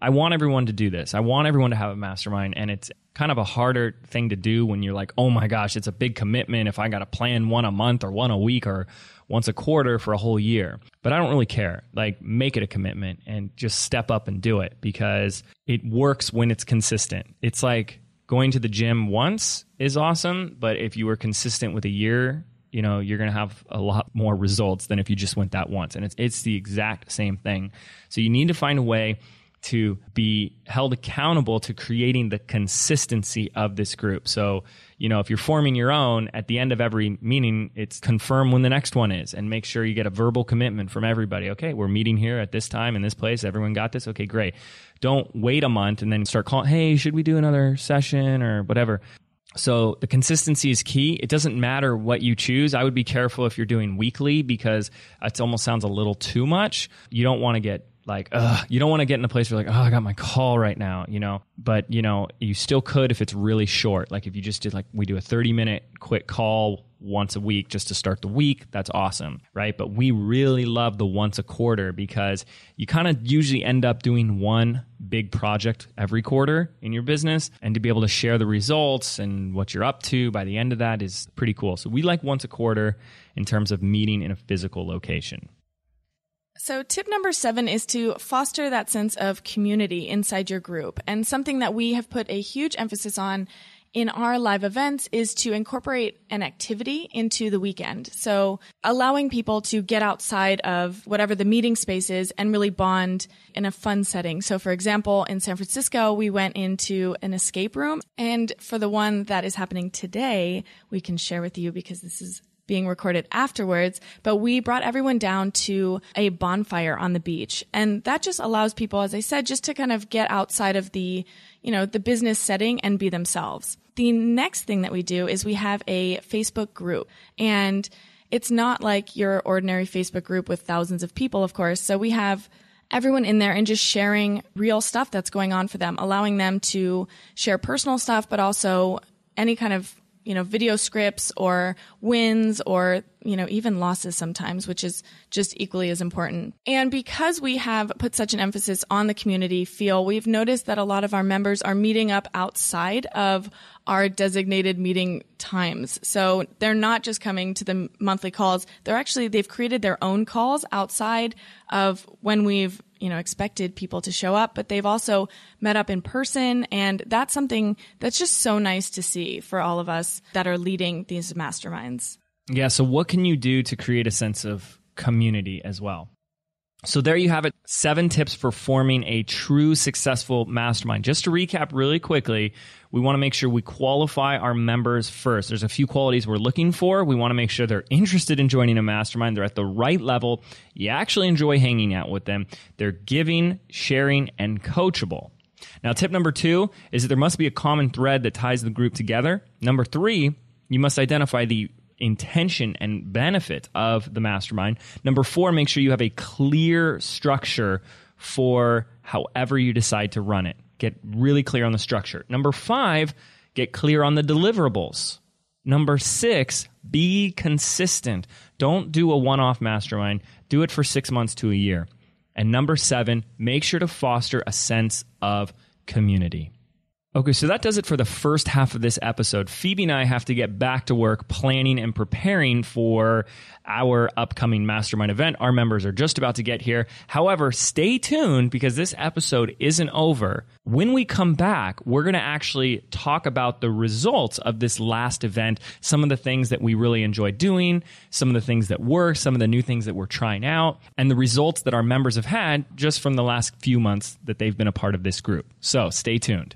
[SPEAKER 1] I want everyone to do this. I want everyone to have a mastermind. And it's kind of a harder thing to do when you're like, oh my gosh, it's a big commitment if I got to plan one a month or one a week or once a quarter for a whole year. But I don't really care. Like, make it a commitment and just step up and do it because it works when it's consistent. It's like going to the gym once is awesome, but if you were consistent with a year, you're going to have a lot more results than if you just went that once. And it's the exact same thing. So you need to find a way to be held accountable to creating the consistency of this group. So, if you're forming your own, at the end of every meeting, it's confirm when the next one is and make sure you get a verbal commitment from everybody. Okay, we're meeting here at this time in this place. Everyone got this? Okay, great. Don't wait a month and then start calling, hey, should we do another session or whatever? So the consistency is key. It doesn't matter what you choose. I would be careful if you're doing weekly because it almost sounds a little too much. You don't want to get you don't want to get in a place where I got my call right now, but you still could if it's really short. Like if you just did we do a 30-minute quick call once a week just to start the week, that's awesome, right? But we really love the once a quarter because you kind of usually end up doing one big project every quarter in your business, and to be able to share the results and what you're up to by the end of that is pretty cool. So we like once a quarter in terms of meeting in a physical location.
[SPEAKER 2] So tip number 7 is to foster that sense of community inside your group. And something that we have put a huge emphasis on in our live events is to incorporate an activity into the weekend. So allowing people to get outside of whatever the meeting space is and really bond in a fun setting. So for example, in San Francisco, we went into an escape room. And for the one that is happening today, we can share with you because this is being recorded afterwards, but we brought everyone down to a bonfire on the beach. And that just allows people, as I said, just to kind of get outside of the business setting and be themselves. The next thing that we do is we have a Facebook group, and it's not like your ordinary Facebook group with thousands of people, of course. So we have everyone in there and just sharing real stuff that's going on for them, allowing them to share personal stuff, but also any kind of video scripts or wins or, even losses sometimes, which is just equally as important. And because we have put such an emphasis on the community feel, we've noticed that a lot of our members are meeting up outside of our designated meeting times. So they're not just coming to the monthly calls. They've created their own calls outside of when we've expected people to show up, but they've also met up in person. And that's something that's just so nice to see for all of us that are leading these masterminds.
[SPEAKER 1] Yeah. So what can you do to create a sense of community as well? So there you have it. 7 tips for forming a true successful mastermind. Just to recap really quickly, we want to make sure we qualify our members first. There's a few qualities we're looking for. We want to make sure they're interested in joining a mastermind. They're at the right level. You actually enjoy hanging out with them. They're giving, sharing, and coachable. Now, tip number 2 is that there must be a common thread that ties the group together. Number 3, you must identify the intention and benefit of the mastermind. Number 4, make sure you have a clear structure for however you decide to run it. Get really clear on the structure. Number 5, get clear on the deliverables. Number 6, be consistent. Don't do a one-off mastermind. Do it for 6 months to a year. And number 7, make sure to foster a sense of community. Okay, so that does it for the first half of this episode. Phoebe and I have to get back to work planning and preparing for our upcoming Mastermind event. Our members are just about to get here. However, stay tuned because this episode isn't over. When we come back, we're going to actually talk about the results of this last event, some of the things that we really enjoyed doing, some of the things that work, some of the new things that we're trying out, and the results that our members have had just from the last few months that they've been a part of this group. So stay tuned.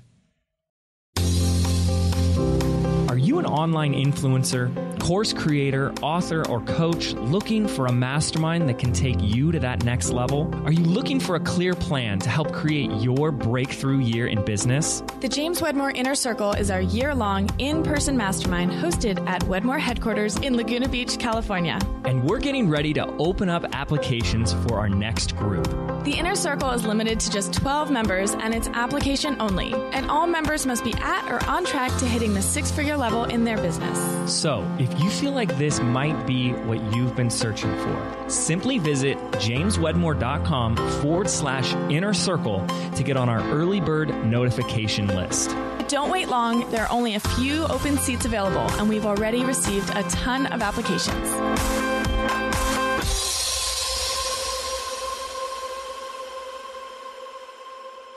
[SPEAKER 1] Are you an online influencer, course creator, author, or coach looking for a mastermind that can take you to that next level? Are you looking for a clear plan to help create your breakthrough year in business?
[SPEAKER 2] The James Wedmore Inner Circle is our year-long in-person mastermind hosted at Wedmore headquarters in Laguna Beach, California.
[SPEAKER 1] And we're getting ready to open up applications for our next group.
[SPEAKER 2] The Inner Circle is limited to just 12 members and it's application only. And all members must be at or on track to hitting the six-figure level in their business.
[SPEAKER 1] So, if you feel like this might be what you've been searching for, simply visit jameswedmore.com/inner circle to get on our early bird notification list.
[SPEAKER 2] Don't wait long. There are only a few open seats available, and we've already received a ton of applications.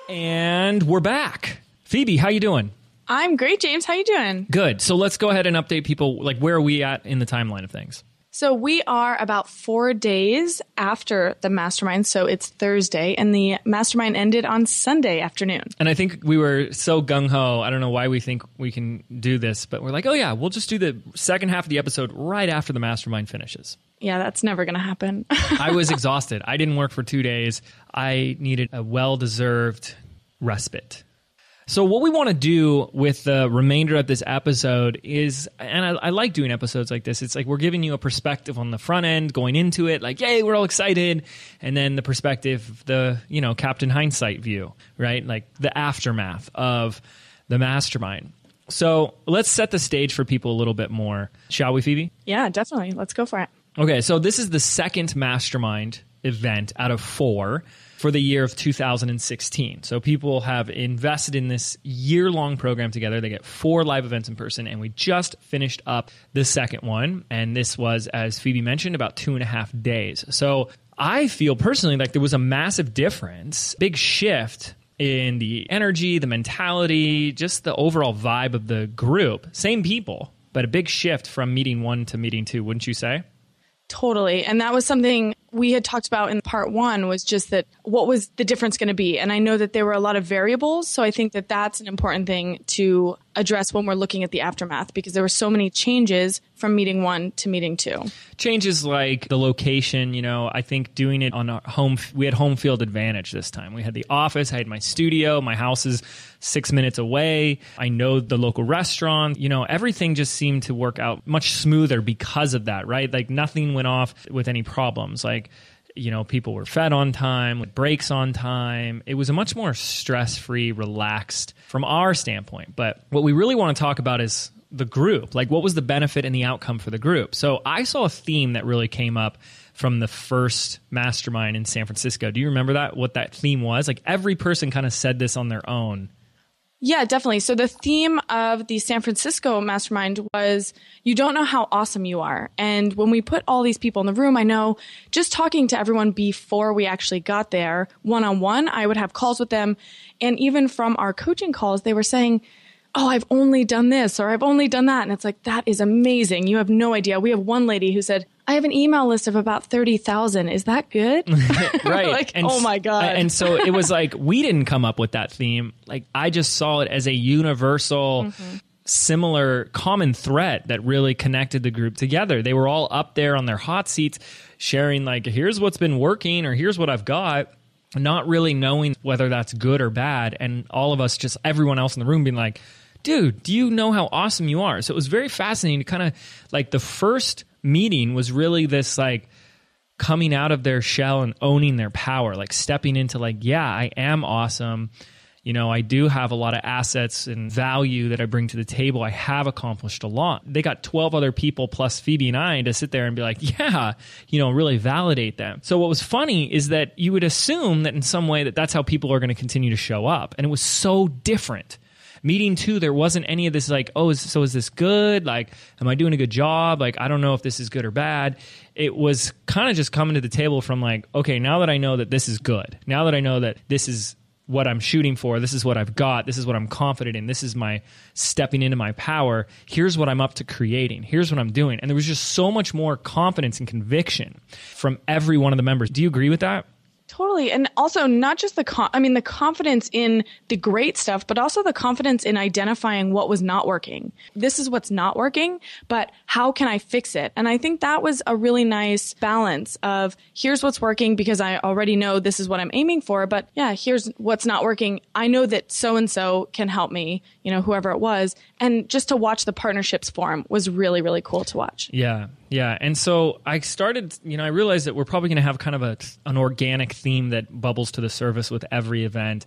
[SPEAKER 1] And we're back. Phoebe, how you doing?
[SPEAKER 2] I'm great, James. How you doing?
[SPEAKER 1] Good. So let's go ahead and update people. Like, where are we at in the timeline of things?
[SPEAKER 2] So we are about 4 days after the mastermind. So it's Thursday, and the mastermind ended on Sunday afternoon.
[SPEAKER 1] And I think we were so gung-ho. I don't know why we think we can do this, but we're like, oh yeah, we'll just do the second half of the episode right after the mastermind finishes.
[SPEAKER 2] Yeah, that's never going to happen.
[SPEAKER 1] I was exhausted. I didn't work for 2 days. I needed a well-deserved respite. So what we want to do with the remainder of this episode is, and I like doing episodes like this, it's like we're giving you a perspective on the front end, going into it, like, yay, we're all excited. And then the perspective, the, Captain Hindsight view, right? Like the aftermath of the mastermind. So let's set the stage for people a little bit more. Shall we, Phoebe?
[SPEAKER 2] Yeah, definitely. Let's go for it.
[SPEAKER 1] Okay, so this is the second mastermind event out of 4 for the year of 2016. So people have invested in this year-long program together. They get 4 live events in person, and we just finished up the second one. And this was, as Phoebe mentioned, about 2.5 days. So I feel personally like there was a massive difference, big shift in the energy, the mentality, just the overall vibe of the group. Same people, but a big shift from meeting 1 to meeting 2, wouldn't you say?
[SPEAKER 2] Totally. And that was something we had talked about in part 1, was just that what was the difference going to be? And I know that there were a lot of variables. So I think that that's an important thing to address when we're looking at the aftermath, because there were so many changes from meeting 1 to meeting 2.
[SPEAKER 1] Changes like the location, I think doing it on our we had home field advantage this time. We had the office, I had my studio, my house is 6 minutes away. I know the local restaurant, everything just seemed to work out much smoother because of that, right? Like nothing went off with any problems. Like, people were fed on time, with breaks on time. It was a much more stress-free, relaxed from our standpoint. But what we really want to talk about is the group. Like, what was the benefit and the outcome for the group? So I saw a theme that really came up from the first mastermind in San Francisco. Do you remember that? What that theme was? Like, every person kind of said this on their own.
[SPEAKER 2] Yeah, definitely. So the theme of the San Francisco mastermind was, you don't know how awesome you are. And when we put all these people in the room, I know just talking to everyone before we actually got there, one-on-one, I would have calls with them. And even from our coaching calls, they were saying, oh, I've only done this or I've only done that. And it's like, that is amazing. You have no idea. We have one lady who said, I have an email list of about 30,000. Is that good?
[SPEAKER 1] Right.
[SPEAKER 2] Like, oh my God.
[SPEAKER 1] And so it was like, we didn't come up with that theme. Like, I just saw it as a universal, similar common thread that really connected the group together. They were all up there on their hot seats sharing like, here's what's been working or here's what I've got, not really knowing whether that's good or bad. And all of us, just everyone else in the room being like, dude, do you know how awesome you are? So it was very fascinating to kind of like the first meeting was really this like coming out of their shell and owning their power, like stepping into like, yeah, I am awesome. I do have a lot of assets and value that I bring to the table. I have accomplished a lot. They got 12 other people plus Phoebe and I to sit there and be like, yeah, really validate them. So what was funny is that you would assume that in some way that that's how people are going to continue to show up. And it was so different. Meeting 2, there wasn't any of this like, oh, is this good? Like, am I doing a good job? Like, I don't know if this is good or bad. It was kind of just coming to the table from like, okay, now that I know that this is good, now that I know that this is what I'm shooting for, this is what I've got, this is what I'm confident in, this is my stepping into my power, here's what I'm up to creating, here's what I'm doing. And there was just so much more confidence and conviction from every one of the members. Do you agree with that?
[SPEAKER 2] Totally. And also not just the confidence in the great stuff, but also the confidence in identifying what was not working. This is what's not working, but how can I fix it? And I think that was a really nice balance of here's what's working because I already know this is what I'm aiming for, but yeah, here's what's not working. I know that so-and-so can help me, whoever it was. And just to watch the partnerships form was really, really cool to watch.
[SPEAKER 1] Yeah. Yeah. And so I started, I realized that we're probably going to have kind of an organic theme that bubbles to the surface with every event.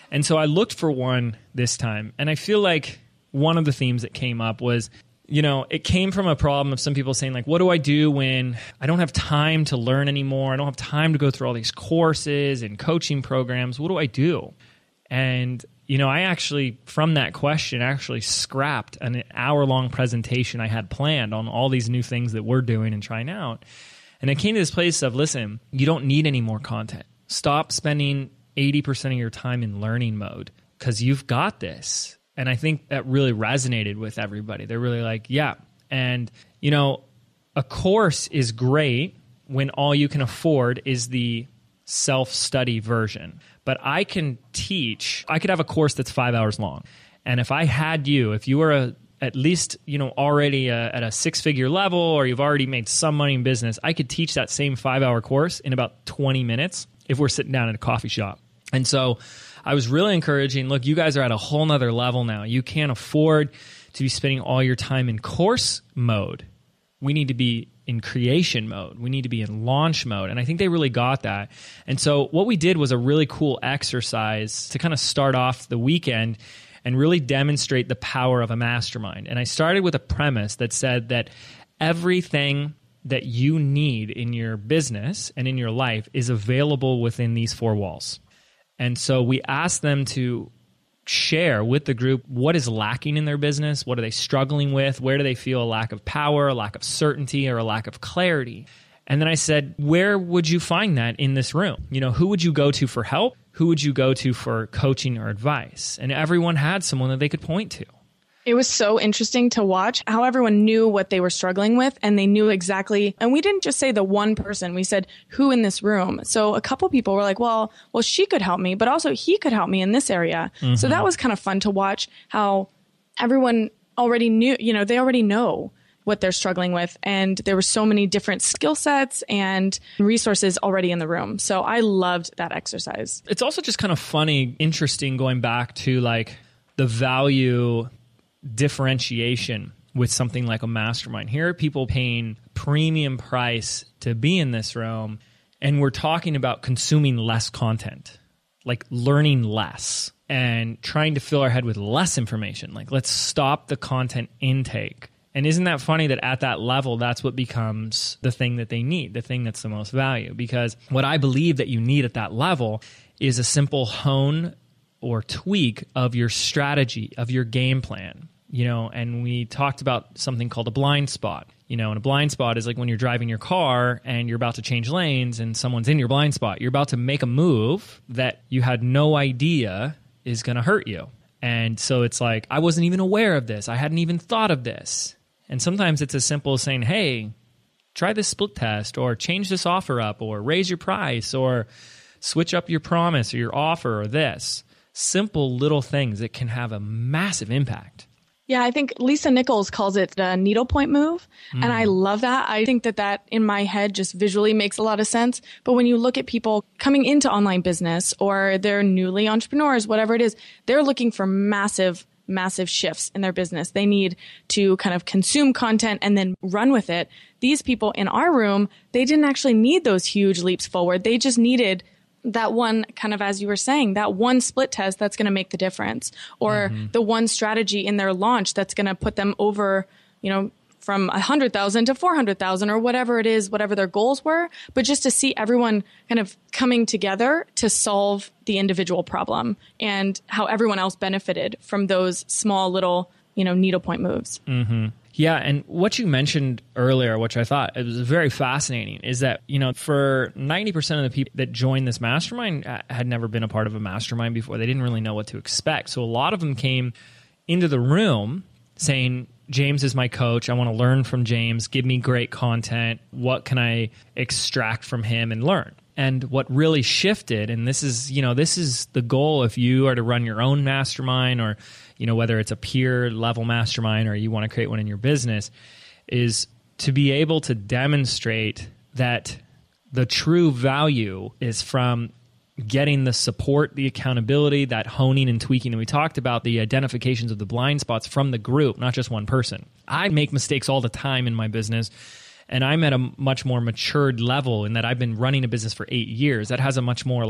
[SPEAKER 1] And so I looked for one this time. And I feel like one of the themes that came up was, it came from a problem of some people saying like, what do I do when I don't have time to learn anymore? I don't have time to go through all these courses and coaching programs. What do I do? And I actually, from that question, actually scrapped an hour-long presentation I had planned on all these new things that we're doing and trying out. And I came to this place of, listen, you don't need any more content. Stop spending 80% of your time in learning mode because you've got this. And I think that really resonated with everybody. They're really like, yeah. And, a course is great when all you can afford is the self-study version. But I could have a course that's 5 hours long. And if I had you, if you were at least, already at a six-figure level or you've already made some money in business, I could teach that same 5-hour course in about 20 minutes if we're sitting down at a coffee shop. And so I was really encouraging, look, you guys are at a whole nother level now. You can't afford to be spending all your time in course mode. We need to be in creation mode. We need to be in launch mode. And I think they really got that. And so what we did was a really cool exercise to kind of start off the weekend and really demonstrate the power of a mastermind. And I started with a premise that said that everything that you need in your business and in your life is available within these 4 walls. And so we asked them to share with the group what is lacking in their business, what are they struggling with, where do they feel a lack of power, a lack of certainty, or a lack of clarity. And then I said, where would you find that in this room? Who would you go to for help? Who would you go to for coaching or advice? And everyone had someone that they could point to.
[SPEAKER 2] It was so interesting to watch how everyone knew what they were struggling with and they knew exactly. And we didn't just say the one person, we said who in this room. So a couple people were like, well, she could help me, but also he could help me in this area. Mm-hmm. So that was kind of fun to watch how everyone already knew, they already know what they're struggling with. And there were so many different skill sets and resources already in the room. So I loved that exercise.
[SPEAKER 1] It's also just kind of funny, interesting going back to like the value differentiation with something like a mastermind. Here are people paying premium price to be in this room, and we're talking about consuming less content, like learning less and trying to fill our head with less information. Like, let's stop the content intake. And isn't that funny that at that level, that's what becomes the thing that they need, the thing that's the most value? Because what I believe that you need at that level is a simple hone or tweak of your strategy, of your game plan. And we talked about something called a blind spot. And a blind spot is like when you're driving your car and you're about to change lanes and someone's in your blind spot. You're about to make a move that you had no idea is going to hurt you. And so it's like, I wasn't even aware of this. I hadn't even thought of this. And sometimes it's as simple as saying, hey, try this split test, or change this offer up, or raise your price, or switch up your promise or your offer, or this. Simple little things that can have a massive impact.
[SPEAKER 2] Yeah, I think Lisa Nichols calls it the needlepoint move. And I love that. I think that in my head just visually makes a lot of sense. But when you look at people coming into online business or they're newly entrepreneurs, whatever it is, they're looking for massive shifts in their business. They need to kind of consume content and then run with it. These people in our room, they didn't actually need those huge leaps forward. They just needed that one, kind of as you were saying, that one split test that's going to make the difference, or the one strategy in their launch that's going to put them over from 100,000 to 400,000 or whatever it is, whatever their goals were, but just to see everyone kind of coming together to solve the individual problem and how everyone else benefited from those small little, needlepoint moves.
[SPEAKER 1] Mm-hmm. Yeah. And what you mentioned earlier, which I thought it was very fascinating, is that, for 90% of the people that joined this mastermind had never been a part of a mastermind before. They didn't really know what to expect. So a lot of them came into the room saying, James is my coach. I want to learn from James. Give me great content. What can I extract from him and learn? And what really shifted, and this is the goal if you are to run your own mastermind or, whether it's a peer level mastermind or you want to create one in your business, is to be able to demonstrate that the true value is from getting the support, the accountability, that honing and tweaking. And we talked about the identifications of the blind spots from the group, not just one person. I make mistakes all the time in my business, and I'm at a much more matured level in that I've been running a business for 8 years. That has a much more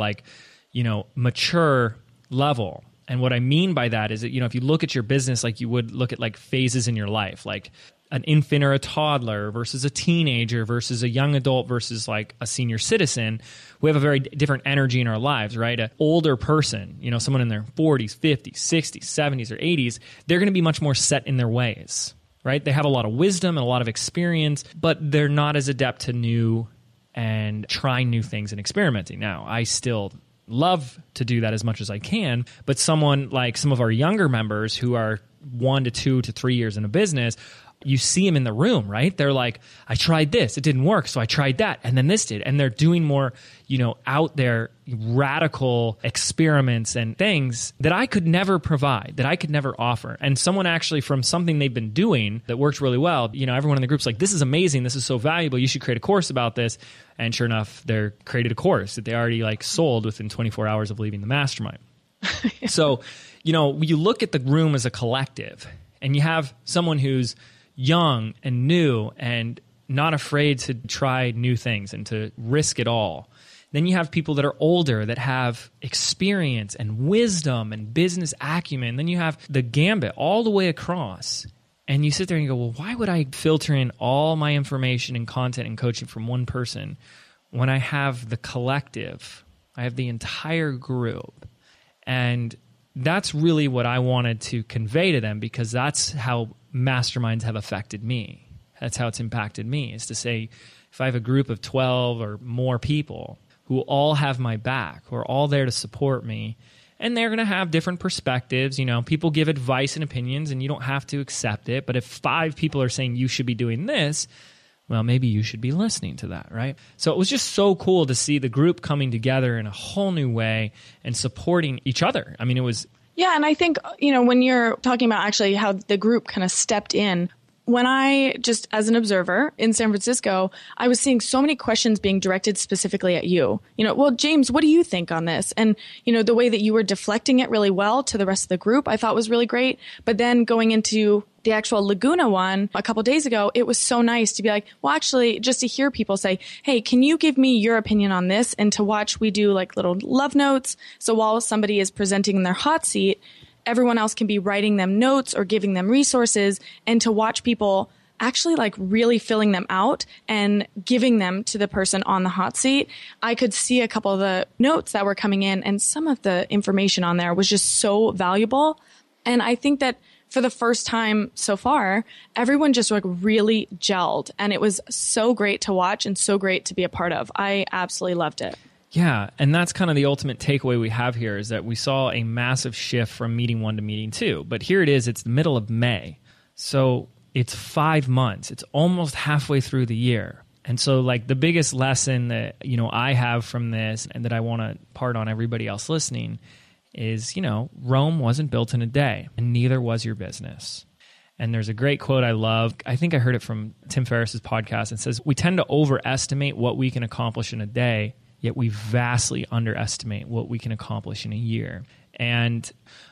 [SPEAKER 1] mature level. And what I mean by that is that, if you look at your business like you would look at like phases in your life, like an infant or a toddler versus a teenager versus a young adult versus like a senior citizen, we have a very different energy in our lives, right? An older person, someone in their 40s, 50s, 60s, 70s, or 80s, they're going to be much more set in their ways, right? They have a lot of wisdom and a lot of experience, but they're not as adept to new and trying new things and experimenting. Now, I still love to do that as much as I can, but someone like some of our younger members who are 1 to 2 to 3 years in a business, you see them in the room, right? They're like, I tried this, it didn't work, so I tried that, and then this did. And they're doing more, out there radical experiments and things that I could never provide, that I could never offer. And someone actually from something they've been doing that worked really well, everyone in the group's like, this is amazing, this is so valuable, you should create a course about this. And sure enough, they created a course that they already sold within 24 hours of leaving the mastermind. Yeah. So, you look at the room as a collective, and you have someone who's young and new and not afraid to try new things and to risk it all. Then you have people that are older that have experience and wisdom and business acumen. Then you have the gambit all the way across. And you sit there and you go, well, why would I filter in all my information and content and coaching from one person when I have the collective? I have the entire group. And that's really what I wanted to convey to them, because that's how masterminds have affected me. That's how it's impacted me, is to say, if I have a group of 12 or more people who all have my back, who are all there to support me, and they're going to have different perspectives. People give advice and opinions, and you don't have to accept it. But if 5 people are saying you should be doing this, well, maybe you should be listening to that, right? So it was just so cool to see the group coming together in a whole new way and supporting each other. I mean, it was...
[SPEAKER 2] Yeah, and I think, when you're talking about actually how the group kind of stepped in, when I just, as an observer in San Francisco, I was seeing so many questions being directed specifically at you. Well, James, what do you think on this? And, the way that you were deflecting it really well to the rest of the group, I thought was really great. But then going into the actual Laguna one a couple days ago, it was so nice to be like, well, actually, just to hear people say, hey, can you give me your opinion on this? And to watch, we do like little love notes. So while somebody is presenting in their hot seat, everyone else can be writing them notes or giving them resources, and to watch people actually really filling them out and giving them to the person on the hot seat. I could see a couple of the notes that were coming in, and some of the information on there was just so valuable. And I think that for the first time so far, everyone just really gelled, and it was so great to watch and so great to be a part of. I absolutely loved it.
[SPEAKER 1] Yeah, and that's kind of the ultimate takeaway we have here, is that we saw a massive shift from meeting 1 to meeting 2. But here it is, it's the middle of May. So it's 5 months. It's almost halfway through the year. And so the biggest lesson that, I have from this, and that I want to impart on everybody else listening, is, Rome wasn't built in a day, and neither was your business. And there's a great quote I love. I think I heard it from Tim Ferriss's podcast. It says, we tend to overestimate what we can accomplish in a day, yet we vastly underestimate what we can accomplish in a year. And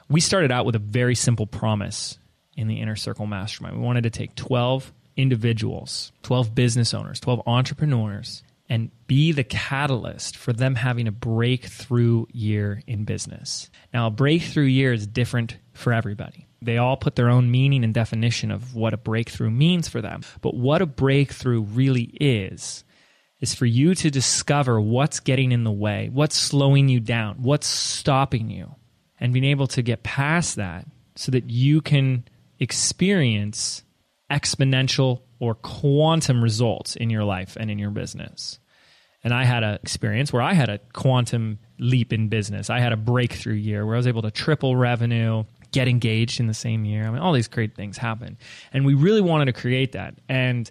[SPEAKER 1] we started out with a very simple promise in the Inner Circle Mastermind. We wanted to take 12 individuals, 12 business owners, 12 entrepreneurs, and be the catalyst for them having a breakthrough year in business. Now, a breakthrough year is different for everybody. They all put their own meaning and definition of what a breakthrough means for them. But what a breakthrough really is for you to discover what's getting in the way, what's slowing you down, what's stopping you, and being able to get past that so that you can experience exponential or quantum results in your life and in your business. And I had an experience where I had a quantum leap in business. I had a breakthrough year where I was able to triple revenue, get engaged in the same year. I mean, all these great things happen. And we really wanted to create that. And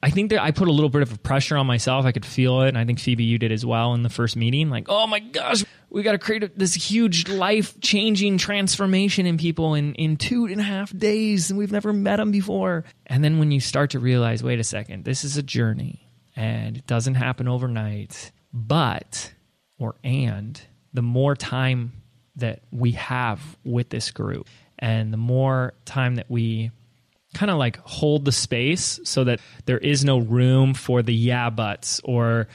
[SPEAKER 1] I think that I put a little bit of a pressure on myself. I could feel it. And I think, Phoebe, you did as well in the first meeting. Like, oh my gosh, we got to create this huge life-changing transformation in people in 2.5 days. And we've never met them before. And then when you start to realize, wait a second, this is a journey and it doesn't happen overnight. But, the more time that we have with this group and the more time that we kind of like hold the space so that there is no room for the yeah buts or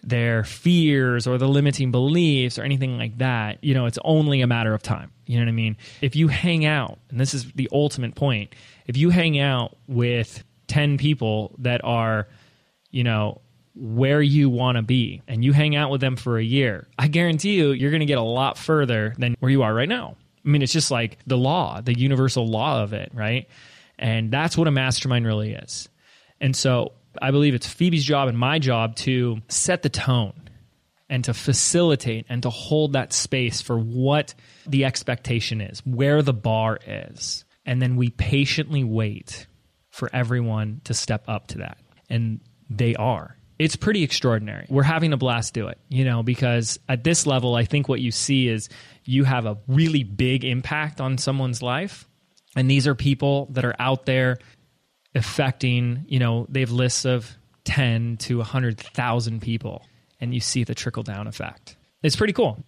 [SPEAKER 1] their fears or the limiting beliefs or anything like that, it's only a matter of time. You know what I mean? If you hang out, and this is the ultimate point, if you hang out with 10 people that are, where you want to be, and you hang out with them for a year, I guarantee you're going to get a lot further than where you are right now. I mean, it's just like the law, the universal law of it, right? And that's what a mastermind really is. And so I believe it's Phoebe's job and my job to set the tone and to facilitate and to hold that space for what the expectation is, where the bar is. And then we patiently wait for everyone to step up to that. And they are. It's pretty extraordinary. We're having a blast do it, because at this level, I think what you see is you have a really big impact on someone's life. And these are people that are out there affecting, they have lists of 10 to 100,000 people. And you see the trickle-down effect. It's pretty cool.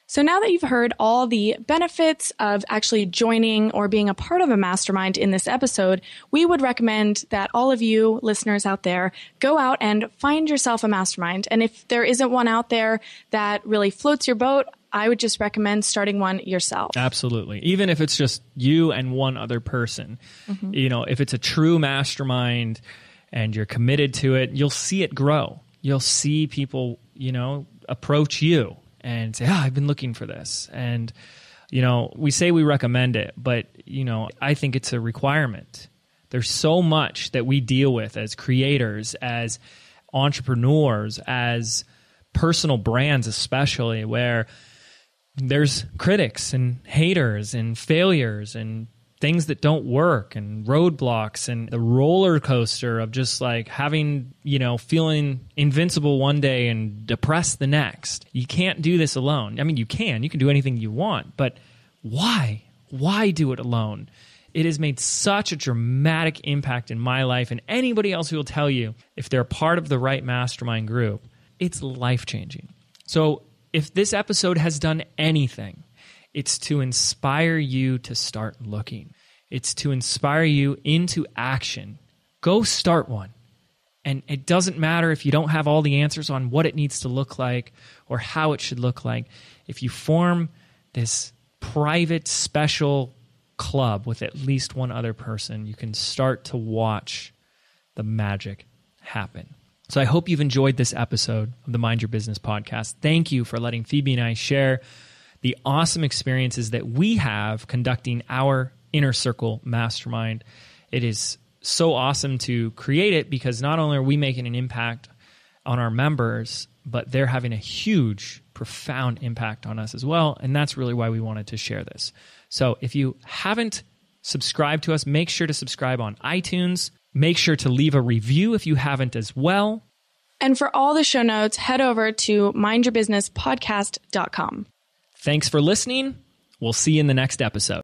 [SPEAKER 2] So now that you've heard all the benefits of actually joining or being a part of a mastermind in this episode, we would recommend that all of you listeners out there go out and find yourself a mastermind. And if there isn't one out there that really floats your boat, I would just recommend starting one yourself.
[SPEAKER 1] Absolutely. Even if it's just you and one other person, if it's a true mastermind and you're committed to it, you'll see it grow. You'll see people, approach you and say, I've been looking for this. And, we say we recommend it, but, I think it's a requirement. There's so much that we deal with as creators, as entrepreneurs, as personal brands, especially, where there's critics and haters and failures and things that don't work and roadblocks and the roller coaster of just like having, feeling invincible one day and depressed the next. You can't do this alone. I mean, you can do anything you want, but why? Why do it alone? It has made such a dramatic impact in my life, and anybody else who will tell you if they're part of the right mastermind group, it's life-changing. So if this episode has done anything, it's to inspire you to start looking. It's to inspire you into action. Go start one. And it doesn't matter if you don't have all the answers on what it needs to look like or how it should look like. If you form this private, special club with at least one other person, you can start to watch the magic happen. So I hope you've enjoyed this episode of the Mind Your Business podcast. Thank you for letting Phoebe and I share the awesome experiences that we have conducting our Inner Circle Mastermind. It is so awesome to create it because not only are we making an impact on our members, but they're having a huge, profound impact on us as well. And that's really why we wanted to share this. So if you haven't subscribed to us, make sure to subscribe on iTunes. Make sure to leave a review if you haven't as well.
[SPEAKER 2] And for all the show notes, head over to mindyourbusinesspodcast.com.
[SPEAKER 1] Thanks for listening. We'll see you in the next episode.